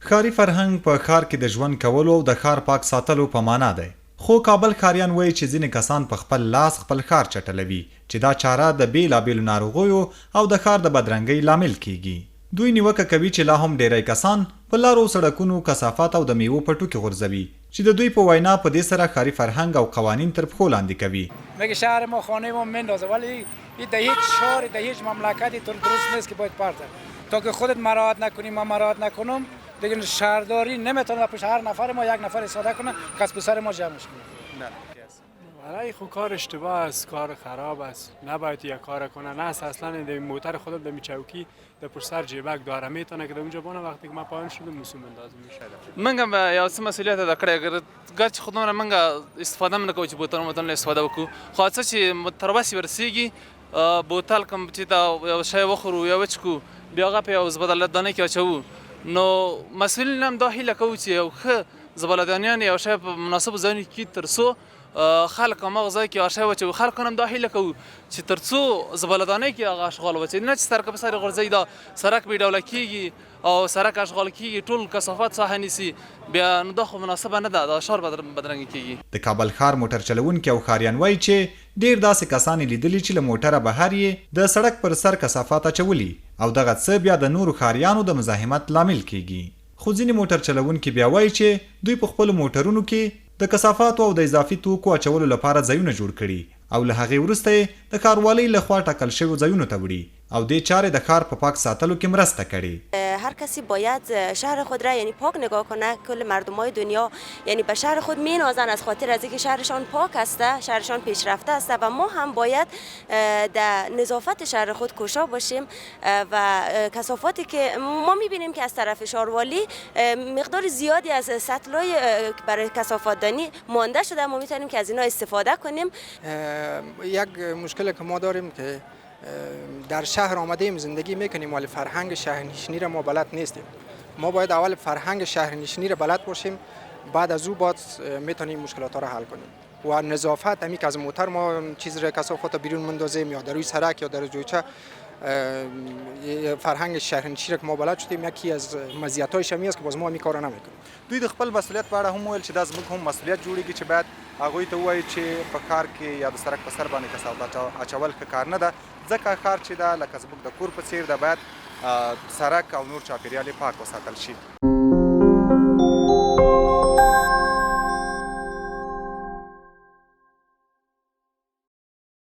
ښاري فرهنګ په ښار کې د ژوند کولو او د ښار پاک ساتلو په معنا دی. خو کابل ښاریان وایي چې ځینې کسان په خپل لاس خپل ښار چټلوي چې دا چاره د بیلابیلو ناروغیو او د ښار د بدرنګۍ لامل کیږي. دوی نیوکه کوي چې لا هم ډیری کسان په لارو سړکونو کثافات او د میوو پټو کې غورځوي چې د دوی په وینا په دې سره ښاري فرهنګ او قوانین تر پښو لاندې کوي. میگه شهر ما خانه ما میندازه ولی این در هیچ شهر در هیچ مملکتی درست نیست که باید پرت تا که خودت مراعات نکنی ما مراعات نکنم دیگه شهرداری نمیتونه پشت هر نفر ما یک نفر استفاده کنه کسب سر ما جمعش کنه. برای خود کار اشتباه است، کار خراب است، نباید یک کار کنه. نه اصلا در موتر خودت در چوکی در پشت سر جیبک داره میتونه که در اونجا بونه وقتی که ما پایین شدم مسئول اندازه میشه. منګه یو څه مسئولیت ادا کړی اگر ګرچې خو دومره منګه استفاده نه کوو چې بوتل استفاده وکړو خو څه چې تر وسې ورسیږي بوتل کوم چې دا یو شی وخورو یا وچکو بیا هغه په یو زبدلدانۍ کې اچوو نو مسؤلین هم دا هیله کوو چې یو ښه زبدلدانیان یو شی په مناسبو ځایونو کې تر څو خلک هماغه ځای کې هغه شی واچوي خلکو هم دا هیله کوو چې تر څو زبدلدانۍ کې هغه اشغال واچوي نه چې سرک په سر غورځوي دا سرک بې ډوله کېږي او سرک اشغال کېږي ټول کثافات ساحه نیسي بیا نو دا خو مناسبه نه ده دا ښار بدرنګه کېږي. د کابل ښار موټر چلوونکي او ښاریان وایي چې ډیر داسې کسان یې لیدلي چې له موټره بهر یې د سړک پر سر کثافات اچولي او دغه څه بیا د نورو ښاریانو د مزاحمت لامل کېږي. خو ځینې موټر چلوونکي بیا وایي چې دوی په خپلو موټرونو کې د کثافاتو او د اضافي توکو اچولو لپاره ځایونه جوړ کړي او له هغې وروسته یې د ښاروالۍ لخوا ټاکل شویو ځایونو ته وړي او دې چارې د ښار په پاک ساتلو کې مرسته کړي. هر کسی باید شهر خود را یعنی پاک نگاه کنه. کل مردمای دنیا یعنی به شهر خود مینازن از خاطر از اینکه شهرشان پاک است شهرشان پیشرفته است و ما هم باید در نظافت شهر خود کوشا باشیم و کثافاتی که ما میبینیم که از طرف شهروالی مقدار زیادی از سطلای برای کثافات دانی مانده شده ما میتونیم که از اینا استفاده کنیم. یک مشکلی که ما داریم که در شهر آمده ایم زندگی میکنیم ولی فرهنگ شهرنشینی را ما بلد نیستیم. ما باید اول فرهنگ شهرنشینی را بلد باشیم بعد از او باید میتونیم مشکلات را حل کنیم و نظافت همین که از موتر ما چیز را کثافات بیرون مندازیم یا در روی سرک یا در جویچه فرهنگ شهرنشینی که ما بلد شدیم یکی از مزیت‌هایش همین است که باز ما همین کارا نمیکنیم. دوی د خپل مسؤلیت په اړه هم ویل چې دا زموږ هم مسؤلیت جوړیږي چې باید هغوی ته ووایي چې په ښار کې یا د سړک په سر باندې کثافات اچول ښه کار نه ده ځکه ښار چې ده لکه زموږ د کور په څیر ده باید سړک او نور چاپیریال یې پاک وساتل شي.